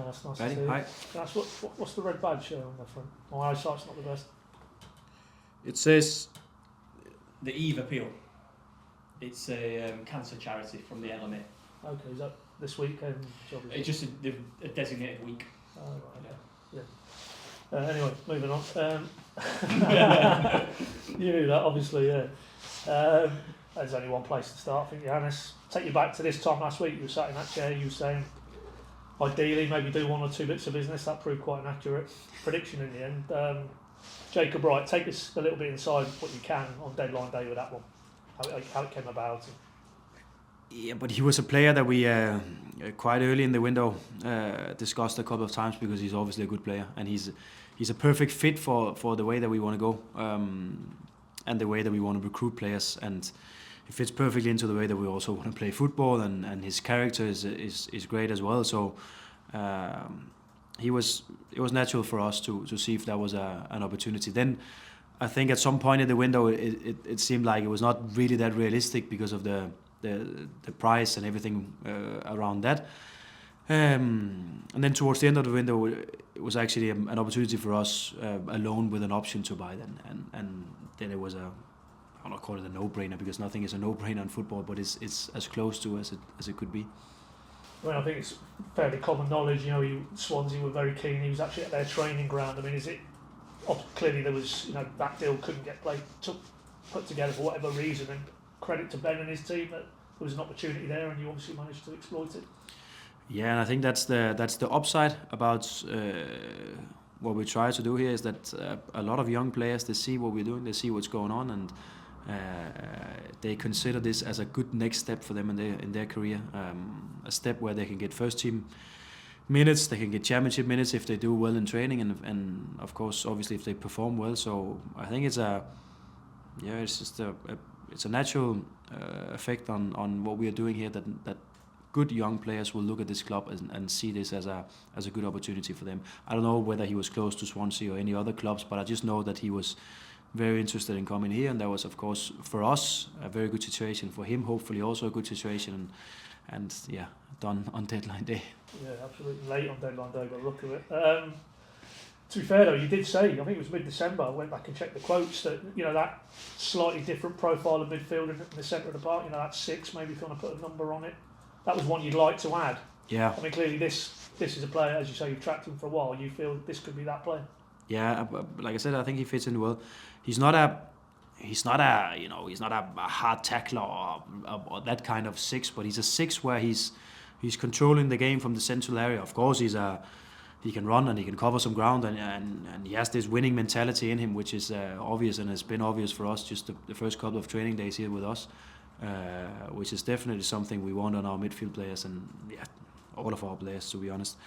That's nice Ready? to see. Hi. That's what's the red badge on the front? My eyesight's not the best. It says The Eve Appeal. It's a cancer charity from the LMA. Okay, is that this weekend? It's just a designated week. Oh, right, yeah. Anyway, moving on. You knew that, obviously, yeah. There's only one place to start, I think, Johannes. Take you back to this time last week. You were sat in that chair. You were saying, ideally, maybe do 1 or 2 bits of business. That proved quite an accurate prediction in the end. Jacob Wright, take us a little bit inside what you can on deadline day with that one. How it came about. yeah, but he was a player that we quite early in the window discussed a couple of times because he's obviously a good player and he's a perfect fit for the way that we want to go and the way that we want to recruit players, and he fits perfectly into the way that we also want to play football, and his character is great as well. So it was natural for us to see if that was an opportunity. Then I think at some point in the window it seemed like it was not really that realistic because of the price and everything around that. And then towards the end of the window, it was actually an opportunity for us, a loan with an option to buy then. And then it was I'll not call it a no-brainer because nothing is a no-brainer in football, but it's as close to as it could be. I mean, I think it's fairly common knowledge. You know, Swansea were very keen. He was actually at their training ground. I mean, is it clearly there was, you know, that deal couldn't get put together for whatever reason, and credit to Ben and his team that there was an opportunity there, and you obviously managed to exploit it. Yeah, and I think that's the upside about what we try to do here is that a lot of young players, they see what we're doing, they see what's going on, and they consider this as a good next step for them in their career, a step where they can get first team minutes, they can get championship minutes if they do well in training, and of course, obviously, if they perform well. So I think it's just a natural effect on what we are doing here, that good young players will look at this club and see this as a good opportunity for them. I don't know whether he was close to Swansea or any other clubs, but I just know that he was very interested in coming here, and that was, of course, for us a very good situation. For him, hopefully, also a good situation, and yeah, done on deadline day. Yeah, absolutely late on deadline day, but look at it. To be fair though, you did say, I think it was mid-December, I went back and checked the quotes, that, you know, that slightly different profile of midfield in the centre of the park, you know, that 6, maybe if you want to put a number on it, that was one you'd like to add. Yeah. I mean, clearly this is a player, as you say, you've tracked him for a while, you feel this could be that player. Yeah, like I said, I think he fits in well. He's not a hard tackler or that kind of 6, but he's a 6 where he's controlling the game from the central area. Of course, he can run and he can cover some ground, and he has this winning mentality in him, which is obvious and has been obvious for us just the first couple of training days here with us, which is definitely something we want on our midfield players and all of our players, to be honest.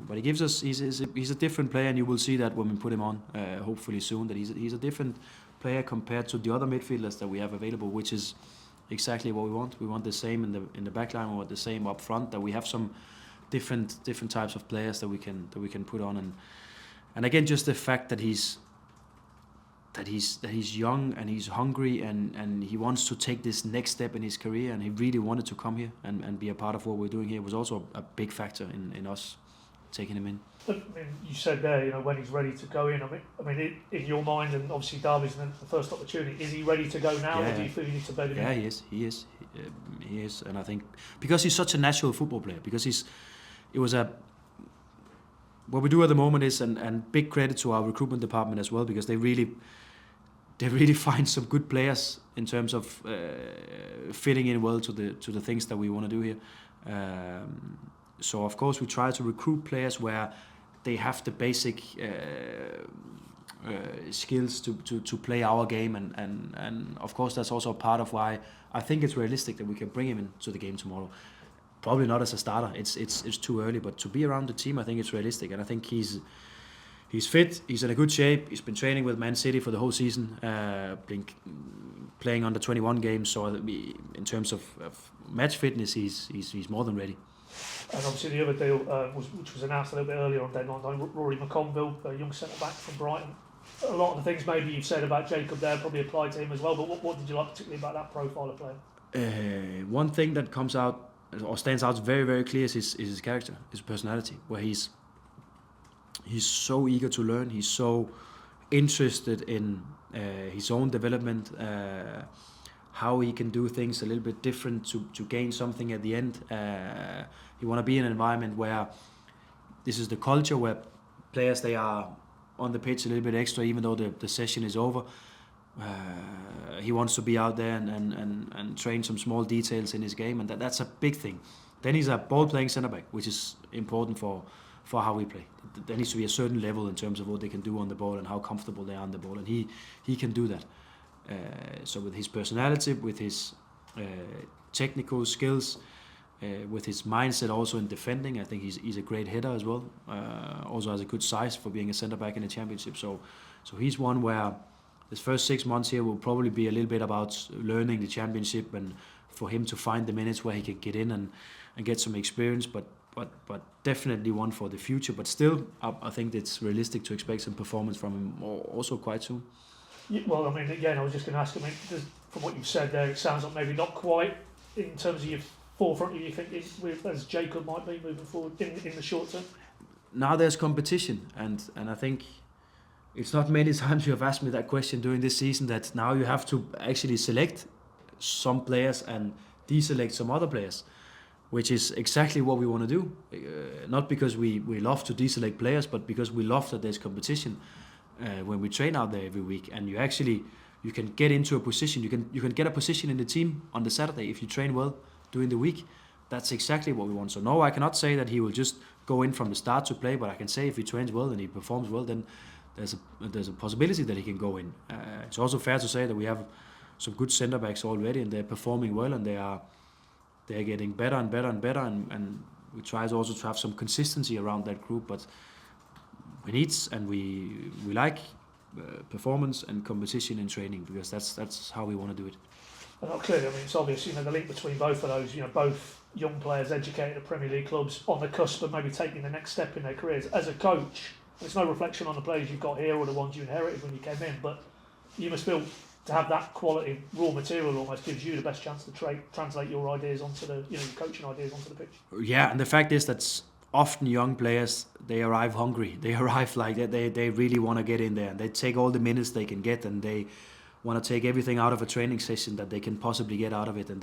But he gives us, he's a different player, and you will see that when we put him on, hopefully soon, that he's a different player compared to the other midfielders that we have available, which is exactly what we want. We want the same in the back line, we want the same up front, that we have some different types of players that we can put on, and again, just the fact that he's young and he's hungry and he wants to take this next step in his career, and he really wanted to come here and be a part of what we're doing here, was also a big factor in us taking him in. I mean, you said there, you know, when he's ready to go in. I mean, in your mind, and obviously Derby's the first opportunity. Is he ready to go now, or do you feel you need to bed him in? Yeah, he is, and I think because he's such a natural football player, because what we do at the moment is, and big credit to our recruitment department as well, because they really find some good players in terms of fitting in well to the things that we want to do here. So of course we try to recruit players where they have the basic skills to play our game, and of course that's also a part of why I think it's realistic that we can bring him into the game tomorrow. Probably not as a starter, it's too early, but to be around the team, I think it's realistic, and I think he's fit, he's in a good shape, he's been training with Man City for the whole season, been playing under 21 games, so in terms of match fitness, he's more than ready. And obviously the other deal, which was announced a little bit earlier on deadline day, Rory McConville, a young centre-back from Brighton. A lot of the things maybe you've said about Jacob there probably apply to him as well, but what did you like particularly about that profile of player? One thing that comes out or stands out very, very clear is his character, his personality, where he's so eager to learn. He's so interested in his own development, how he can do things a little bit different to gain something at the end. You want to be in an environment where this is the culture, where players, they are on the pitch a little bit extra, even though the session is over. He wants to be out there and train some small details in his game, and that's a big thing. Then he's a ball-playing centre-back, which is important for how we play. There needs to be a certain level in terms of what they can do on the ball and how comfortable they are on the ball, and he can do that. So with his personality, with his technical skills, with his mindset also in defending, I think he's a great header as well. Also has a good size for being a centre-back in the Championship. So he's one where his first 6 months here will probably be a little bit about learning the Championship and for him to find the minutes where he can get in and get some experience, but definitely one for the future. But still, I think it's realistic to expect some performance from him also quite soon. Yeah, well, I mean, again, I was just going to ask, from what you've said there, it sounds like maybe not quite in terms of your forefront, you think, as Jacob might be moving forward in the short term? Now there's competition, and I think it's not many times you have asked me that question during this season, that now you have to actually select some players and deselect some other players, which is exactly what we want to do. Not because we love to deselect players, but because we love that there's competition when we train out there every week, and you can get into a position, you can get a position in the team on the Saturday if you train well during the week. That's exactly what we want. So no, I cannot say that he will just go in from the start to play, but I can say if he trains well and he performs well, then there's a possibility that he can go in. It's also fair to say that we have some good centre backs already, and they're performing well, and they're getting better and better and better, and we try also to have some consistency around that group. But we need, and we like performance and competition in training, because that's how we want to do it. And clearly, I mean, it's obvious, the link between both of those, both young players educated at Premier League clubs on the cusp of maybe taking the next step in their careers. As a coach, it's no reflection on the players you've got here or the ones you inherited when you came in, but you must feel to have that quality raw material almost gives you the best chance to translate your ideas onto the, your coaching ideas onto the pitch. Yeah, and the fact is that often young players, they arrive hungry. They arrive like that. They really want to get in there, and they take all the minutes they can get, and they want to take everything out of a training session that they can possibly get out of it. And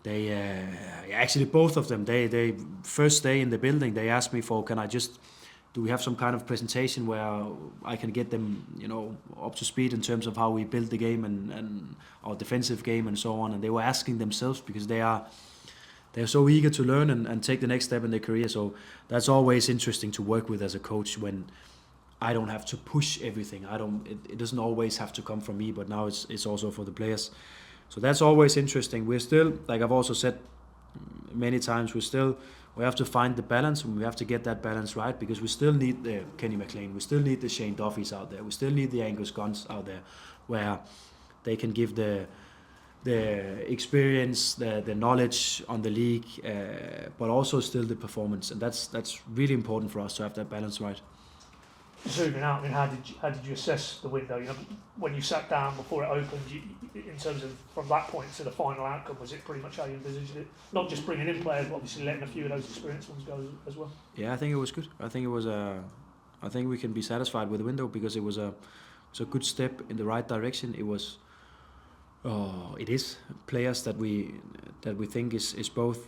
they actually, both of them, they first day in the building, they asked me for, do we have some kind of presentation where I can get them, up to speed in terms of how we build the game and our defensive game and so on. And they were asking themselves, because they're so eager to learn and take the next step in their career. So that's always interesting to work with as a coach, when I don't have to push everything. It doesn't always have to come from me, but now it's also for the players. So that's always interesting. We're still, like I've also said many times, we have to find the balance, and we have to get that balance right, because we still need the Kenny McLean, we still need the Shane Duffys out there, we still need the Angus Guns out there, where they can give the experience, the knowledge on the league, but also still the performance, and that's really important for us to have that balance right. Zooming out, I mean, how did you assess the window? When you sat down before it opened, in terms of from that point to the final outcome, was it pretty much how you envisaged it? Not just bringing in players, but obviously letting a few of those experienced ones go as well. Yeah, I think it was good. I think we can be satisfied with the window, because it was a good step in the right direction. It is players that we think is both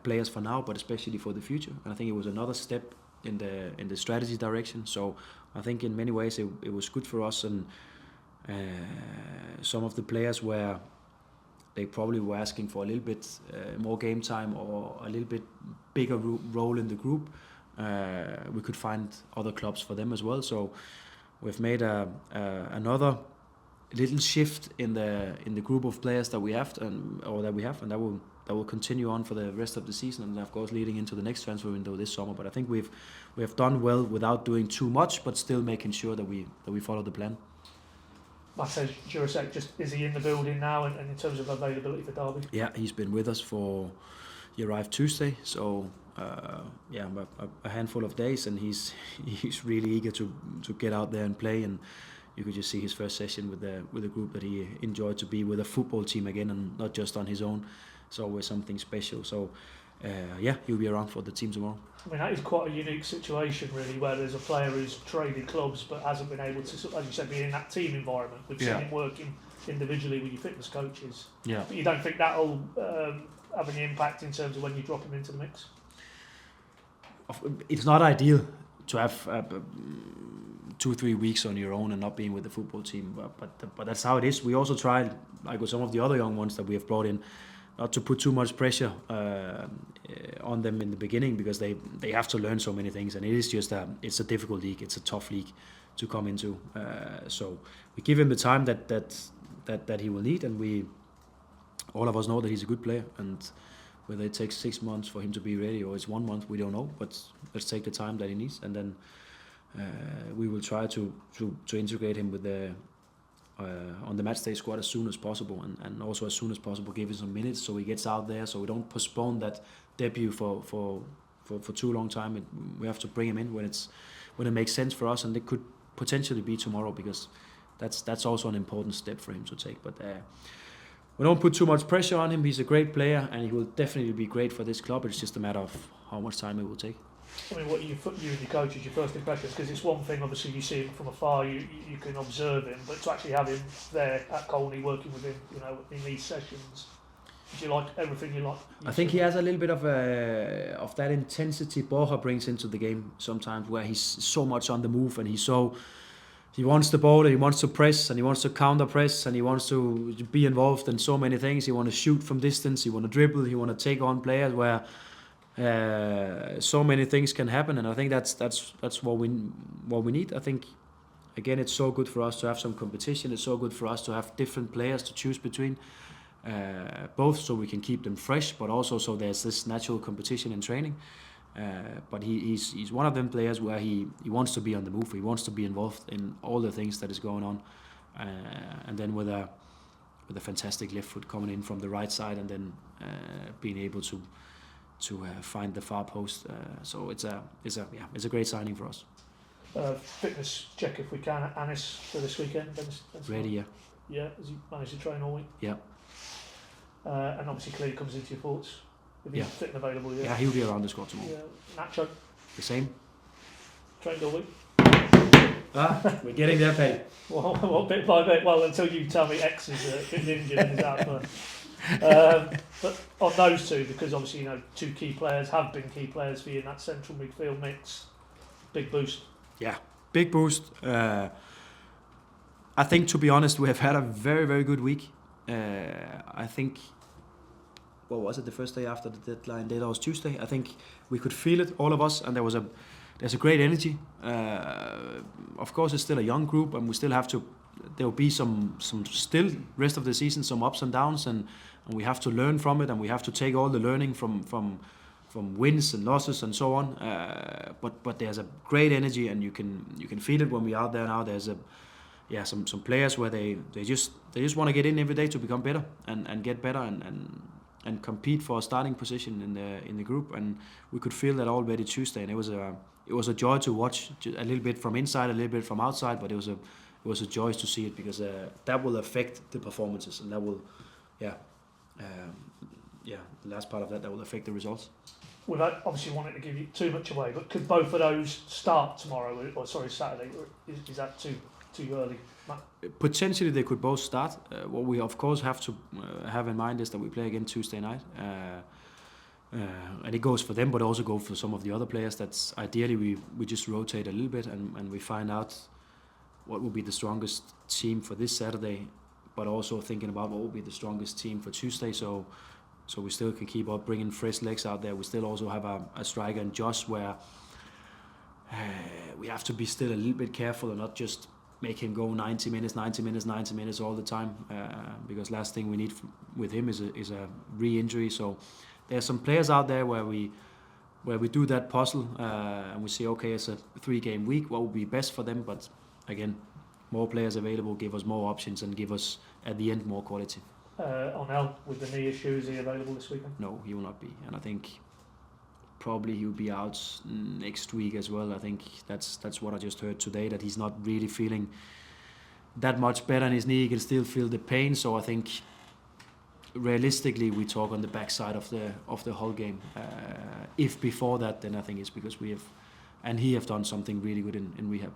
players for now, but especially for the future. And I think it was another step in the strategy direction. So I think in many ways it was good for us, and some of the players where they probably were asking for a little bit more game time or a little bit bigger role in the group, we could find other clubs for them as well. So we've made another little shift in the group of players that we have, and that will continue on for the rest of the season, and of course leading into the next transfer window this summer. But I think we have done well without doing too much, but still making sure that we follow the plan. Matej Jurasek, is he in the building now, and in terms of availability for Derby? Yeah, he's been with us he arrived Tuesday, so a handful of days, and he's really eager to get out there and play. And you could just see his first session with the group that he enjoyed to be with a football team again, and not just on his own. it's always something special. So yeah, he'll be around for the team tomorrow. I mean, that is quite a unique situation, really, where there's a player who's traded clubs but hasn't been able to, as you said, be in that team environment. We've seen him working individually with your fitness coaches. Yeah. But you don't think that'll have any impact in terms of when you drop him into the mix? It's not ideal to have 2-3 weeks on your own and not being with the football team, but that's how it is. We also try, like with some of the other young ones that we have brought in, not to put too much pressure on them in the beginning, because they have to learn so many things, and it is just it's a difficult league, it's a tough league to come into. So we give him the time that he will need, and all of us know that he's a good player, and whether it takes 6 months for him to be ready or it's 1 month, we don't know, but let's take the time that he needs, and then we will try to integrate him with on the matchday squad as soon as possible, and also as soon as possible give him some minutes so he gets out there, so we don't postpone that debut for too long time. We have to bring him in when it makes sense for us, and it could potentially be tomorrow, because that's also an important step for him to take. But we don't put too much pressure on him. He's a great player, and he will definitely be great for this club. It's just a matter of how much time it will take. I mean, what you and your coaches, your first impressions, because it's one thing, obviously, you see him from afar, you can observe him, but to actually have him there at Colney working with him, in these sessions, do you like everything you like? I think he has a little bit of that intensity Borja brings into the game sometimes, where he's so much on the move, and he wants the ball, and he wants to press, and he wants to counter press, and he wants to be involved in so many things. He wants to shoot from distance, he wants to dribble, he wants to take on players, where so many things can happen, and I think that's what we need. I think, again, it's so good for us to have some competition. It's so good for us to have different players to choose between, both so we can keep them fresh, but also so there's this natural competition in training. But he's one of them players where he wants to be on the move. He wants to be involved in all the things that is going on, and then with a fantastic left foot coming in from the right side, and then being able to find the far post. So it's a great signing for us. Fitness check if we can, Anis, for this weekend. Ready, yeah. Yeah, has he managed to train all week? Yeah. And obviously Clay comes into your thoughts. If he's fit and available, yeah. Yeah, he'll be around the squad tomorrow. Yeah. Nacho? The same. Trained all week? We're getting there, Paddy. Well, bit by bit. Well, until you tell me X is getting injured and is out for. But on those two, because obviously, two key players have been key players for you in that central midfield mix. Big boost. Yeah, big boost. I think, to be honest, we have had a very, very good week. I think, what was it, the first day after the deadline day? That was Tuesday. I think we could feel it, all of us, and there's a great energy. Of course, it's still a young group, and we still have to. There will be some still rest of the season, some ups and downs, and we have to learn from it, and we have to take all the learning from wins and losses and so on. But there's a great energy, and you can feel it when we're out there now. There's some players where they just want to get in every day to become better and get better and compete for a starting position in the group, and we could feel that already Tuesday, and it was a joy to watch, a little bit from inside, a little bit from outside, but it was a joy to see it, because that will affect the performances, and that will, the last part of that will affect the results. Without obviously wanting to give you too much away, but could both of those start tomorrow, Saturday, or is that too early? Potentially they could both start. What we of course have to have in mind is that we play again Tuesday night, and it goes for them, but also go for some of the other players. That's ideally we just rotate a little bit and we find out what will be the strongest team for this Saturday, but also thinking about what will be the strongest team for Tuesday. So we still can keep up bringing fresh legs out there. We still also have a striker in Josh, where we have to be still a little bit careful and not just make him go 90 minutes all the time, because last thing we need with him is a re-injury. So there's some players out there where we do that puzzle, and we say, okay, it's a 3-game week, what would be best for them? But again, more players available give us more options and give us at the end more quality. Onel, with the knee issue, is he available this weekend? No, he will not be, and I think probably he'll be out next week as well. I think that's what I just heard today, that he's not really feeling that much better in his knee. He can still feel the pain, so I think realistically, we talk on the backside of the whole game. If before that, then I think it's because he have done something really good in rehab.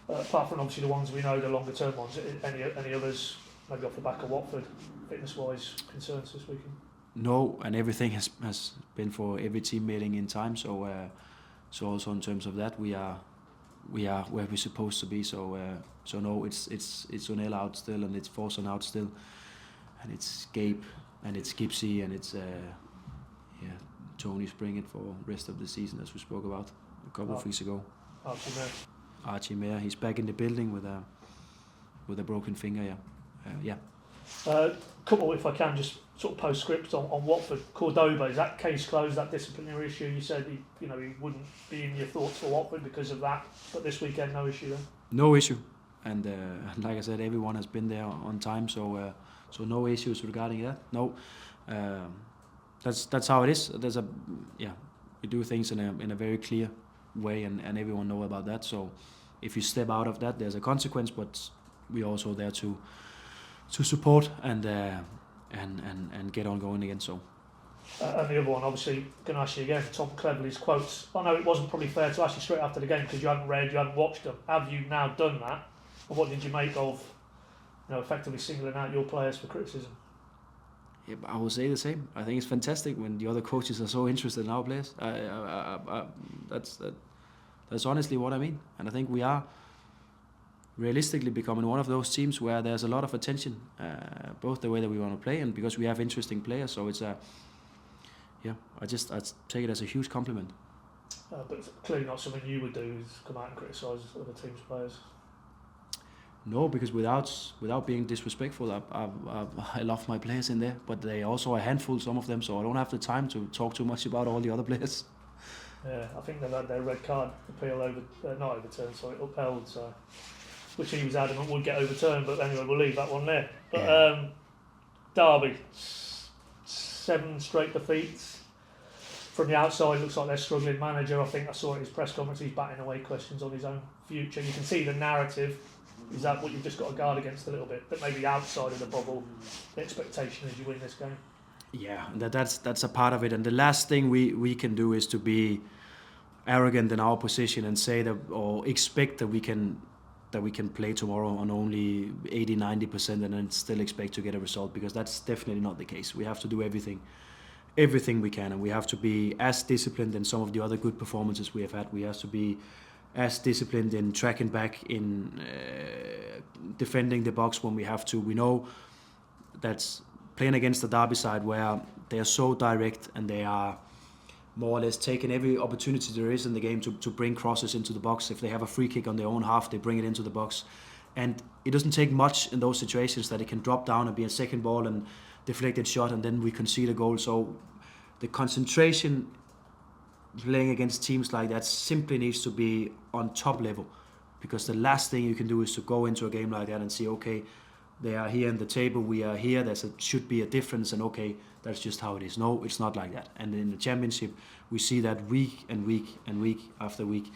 Apart from obviously the ones we know, the longer term ones, any others maybe off the back of Watford, fitness wise, concerns this weekend? No, and everything has been for every team meeting in time. So also in terms of that, we are where we're supposed to be. So no, it's O'Neill out still, and it's Forson out still, and it's Gabe, and it's Gipsy, and it's Tony Springett for rest of the season, as we spoke about a couple of weeks ago. Archie Mayer, he's back in the building with a broken finger. Couple, if I can, just sort of postscript on Watford. Cordoba, is that case closed? That disciplinary issue? You said he wouldn't be in your thoughts for Watford because of that, but this weekend no issue then? No issue, and like I said, everyone has been there on time, so no issues regarding that. No, that's how it is. We do things in a very clear way, and everyone know about that. So if you step out of that, there's a consequence, but we're also there to support and get on going again. So. And the other one, obviously, going to ask you again, Tom Cleverley's quotes. I know it wasn't probably fair to ask you straight after the game because you hadn't read, you hadn't watched them. Have you now done that? And what did you make of, effectively singling out your players for criticism? Yeah, I will say the same. I think it's fantastic when the other coaches are so interested in our players. That's honestly what I mean. And I think we are realistically becoming one of those teams where there's a lot of attention, both the way that we want to play and because we have interesting players. So it's I take it as a huge compliment. But clearly not something you would do, is come out and criticise other teams' players. No, because without being disrespectful, I love my players in there, but they also a handful, some of them, so I don't have the time to talk too much about all the other players. Yeah, I think they've had their red card upheld, so, which he was adamant would get overturned, but anyway, we'll leave that one there. But Derby, 7 straight defeats. From the outside, it looks like they're struggling. Manager, I think I saw at his press conference, he's batting away questions on his own future. You can see the narrative. Is that what you've just got to guard against a little bit? That maybe outside of the bubble, the expectation is you win this game. Yeah, that's a part of it. And the last thing we can do is to be arrogant in our position and say that or expect that we can play tomorrow on only 80-90% and then still expect to get a result, because that's definitely not the case. We have to do everything we can, and we have to be as disciplined in some of the other good performances we have had. We have to be as disciplined in tracking back, in defending the box when we have to. We know that's playing against the Derby side where they are so direct and they are more or less taking every opportunity there is in the game to bring crosses into the box. If they have a free kick on their own half, they bring it into the box. And it doesn't take much in those situations that it can drop down and be a second ball and deflected shot, and then we concede a goal. So the concentration playing against teams like that simply needs to be on top level, because the last thing you can do is to go into a game like that and see, okay, they are here in the table, we are here, should be a difference, and okay, that's just how it is. No, it's not like that. And in the Championship, we see that week and week and week after week,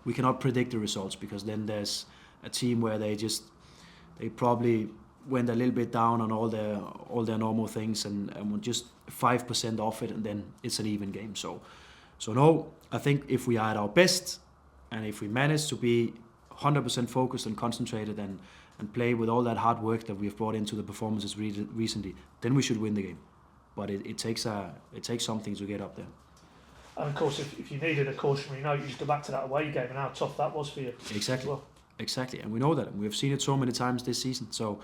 we cannot predict the results, because then there's a team where they probably went a little bit down on all their normal things and were just 5% off it, and then it's an even game. So no, I think if we are at our best and if we manage to be 100% focused and concentrated and play with all that hard work that we've brought into the performances recently, then we should win the game. But it takes something to get up there. And of course, if you needed a cautionary note, you just go back to that away game and how tough that was for you. Exactly. Well. Exactly, and we know that, and we have seen it so many times this season. So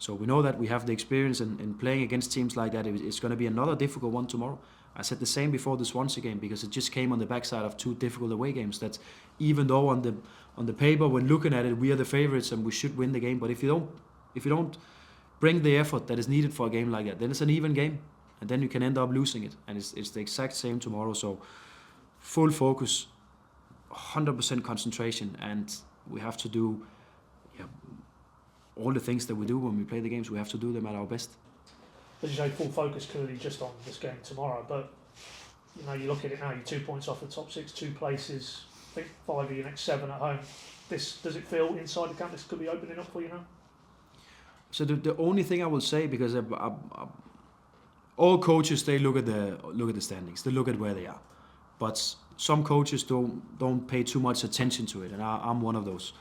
we know that we have the experience in playing against teams like that. It's going to be another difficult one tomorrow. I said the same before the Swansea game, because it just came on the backside of 2 difficult away games. That even though on the paper, when looking at it, we are the favourites and we should win the game. But if you don't bring the effort that is needed for a game like that, then it's an even game, and then you can end up losing it. And it's the exact same tomorrow. So full focus, 100% concentration, and we have to do all the things that we do when we play the games. We have to do them at our best. As you say, full focus clearly just on this game tomorrow, but you look at it now, you're 2 points off the top 6, 2 places, I think 5 of your next 7 at home. Does it feel inside the camp this could be opening up for you now? So the only thing I will say, because all coaches, they look at the standings, they look at where they are, but some coaches don't pay too much attention to it, and I'm one of those.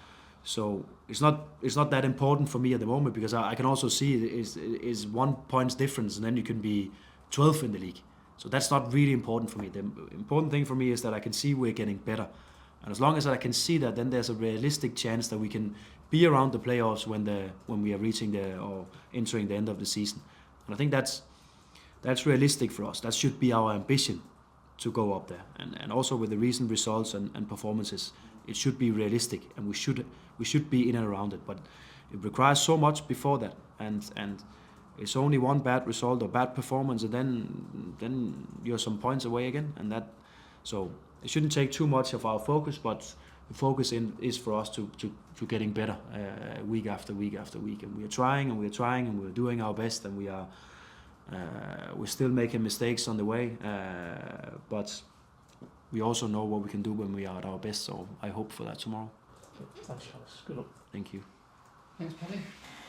So it's not that important for me at the moment, because I can also see it is 1 point difference, and then you can be 12th in the league. So that's not really important for me. The important thing for me is that I can see we're getting better, and as long as I can see that, then there's a realistic chance that we can be around the playoffs when we are reaching or entering the end of the season. And I think that's realistic for us. That should be our ambition, to go up there. And also with the recent results and performances, it should be realistic, and we should be in and around it. But it requires so much before that, and it's only one bad result or bad performance, and then you're some points away again. And so it shouldn't take too much of our focus, but the focus is for us to getting better week after week after week. And we're trying and we're doing our best, and we're still making mistakes on the way, but we also know what we can do when we are at our best. So I hope for that tomorrow. Thanks, Johannes. Good luck. Thank you. Thanks, Paddy.